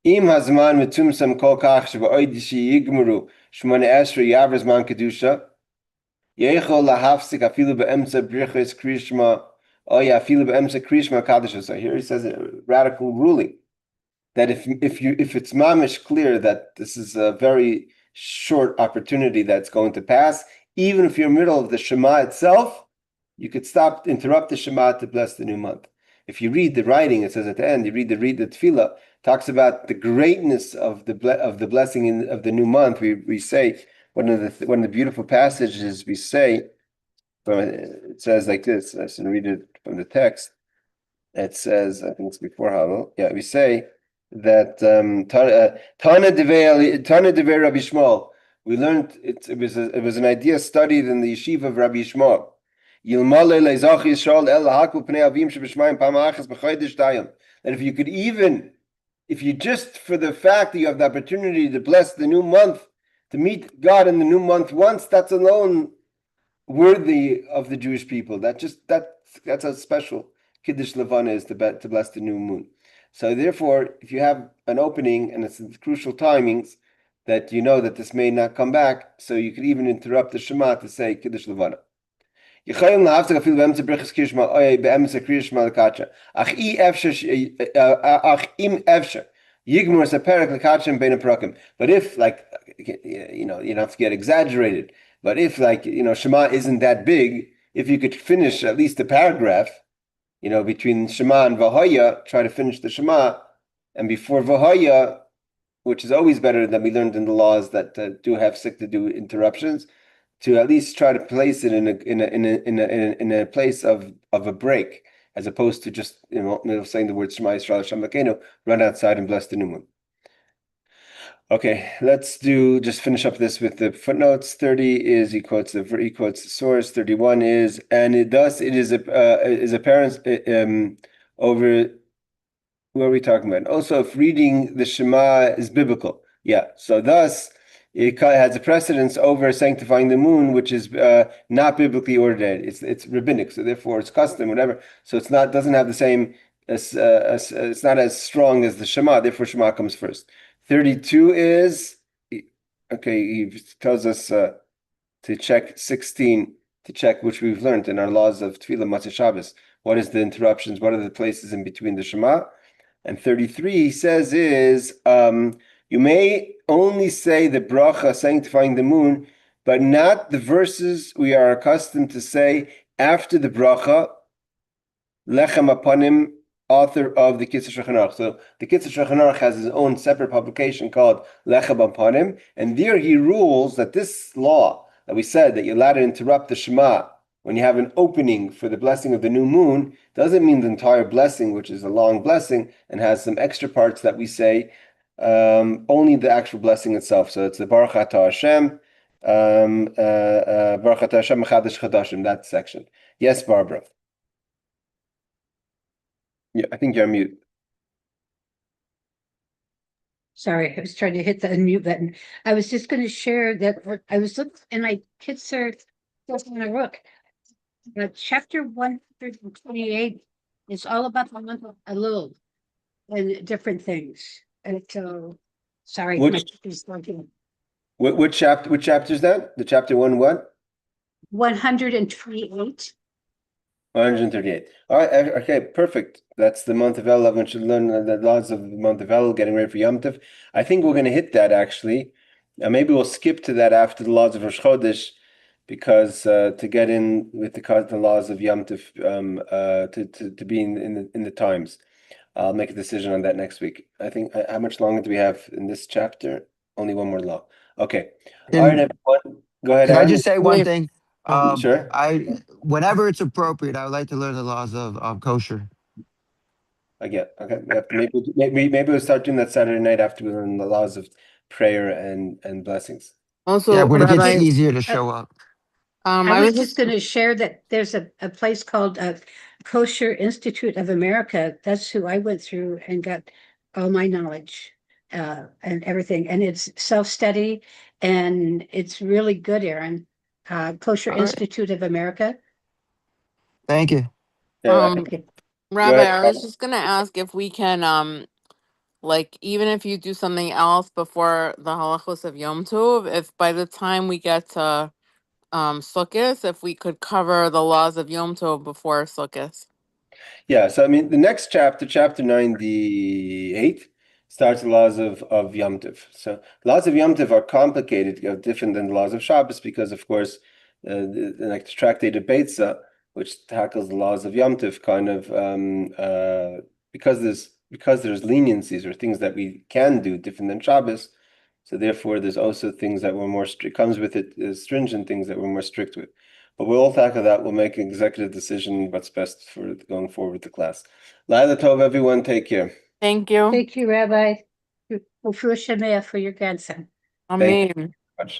Im hazman mitumsam kol kach sheba'oid yigmuru shmone esrei yaver zman kedusha yechol lahafsik afilu be'emtza brichos Kriya Shema oya afilu be'emtza Kriya Shema kaddish. So here he says a radical ruling that if it's mamish clear that this is a very short opportunity that's going to pass, even if you're in the middle of the Shema itself, you could interrupt the Shema to bless the new month. If you read the writing, it says at the end, you read the tefillah, talks about the greatness of the blessing of the new month. We say one of the beautiful passages we say. It says like this. I should read it from the text. It says, I think it's before Hallel. Yeah, we say that Tana Devei Rabbi Shmuel. We learned it was an idea studied in the yeshiva of Rabbi Shmuel. That if you just, for the fact that you have the opportunity to bless the new month, to meet God in the new month once, that's alone worthy of the Jewish people. That's how special Kiddush Levanah is to bless the new moon. So therefore, if you have an opening and it's crucial timings that you know that this may not come back, so you could even interrupt the Shema to say Kiddush Levanah. But if, like, you don't have to get exaggerated, but if, like, Shema isn't that big, if you could finish at least a paragraph, between Shema and Vahaya, try to finish the Shema, and before Vahaya, which is always better than we learned in the laws that do have do interruptions, to at least try to place it in a place of a break, as opposed to just saying the word Shema Yisrael Hashem Elokeinu, run outside and bless the new moon. Okay, let's just finish up this with the footnotes. 30 is he quotes the source. 31 is, and it is apparent over. What are we talking about? Also, if reading the Shema is biblical, yeah. So thus, it has a precedence over sanctifying the moon, which is not biblically ordained. It's rabbinic, so therefore it's custom, whatever. So doesn't have the same. It's not as strong as the Shema. Therefore, Shema comes first. 32 is okay. He tells us to check 16 to check, which we've learned in our laws of Tefillah Matzah Shabbos. What is the interruptions? What are the places in between the Shema? And 33, he says, is you may only say the bracha sanctifying the moon, but not the verses we are accustomed to say after the bracha, lechem apanim, author of the Kitzur Shulchan Aruch. So the Kitzur Shulchan Aruch has his own separate publication called lechem apanim, and there he rules that this law that we said that you're allowed to interrupt the Shema when you have an opening for the blessing of the new moon, doesn't mean the entire blessing, which is a long blessing and has some extra parts that we say, only the actual blessing itself. So it's the Baruch Atah Hashem, Baruch Atah Hashem Mechadash Chadashim, that section. Yes, Barbara. Yeah, I think you're on mute. Sorry, I was trying to hit the unmute button. I was just going to share that I was looking in my Kitzur Shulchan Aruch. Chapter 128 is all about the month of Elul and different things. And so, sorry, What chapter is that? The chapter 1 what? 128. 138. All right. Okay. Perfect. That's the month of Elul. We should learn the laws of the month of Elul, getting ready for Yom Tov. I think we're going to hit that actually. Maybe we'll skip to that after the laws of Rosh Chodesh, because to get in with the laws of Yom Tov, to be in the times. I'll make a decision on that next week. I think. How much longer do we have in this chapter? Only one more law. Okay. All right, everyone. Go ahead. Can I Aaron. just say one thing? Sure. Whenever it's appropriate, I would like to learn the laws of kosher. I get. Okay. Maybe we'll start doing that Saturday night after we learn the laws of prayer and blessings. Also, Yeah, when it Rabbi, gets easier to show up. I was just going to share that there's a place called Kosher Institute of America. That's who I went through and got all my knowledge and everything. And it's self-study and it's really good, Aaron. Kosher All right. Institute of America. Thank you. Yeah. Okay. Rabbi, ahead, I was just gonna ask if we can like, even if you do something else before the halachos of Yom Tov, if by the time we get to Sukkot, if we could cover the laws of Yom Tov before Sukkot. Yeah, so I mean, the next chapter 98, starts the laws of Yom Tov. So laws of Yom Tov are complicated, different than the laws of Shabbos, because of course, like the tractate of Beitza, which tackles the laws of Yom Tov, kind of because there's leniencies or things that we can do different than Shabbos. So therefore, there's also things that were more strict, comes with it, stringent things that we're more strict with. But we'll all tackle that. We'll make an executive decision what's best for going forward with the class. Laila Tov, everyone, take care. Thank you. Thank you, Rabbi. For your grandson. Amen. Much.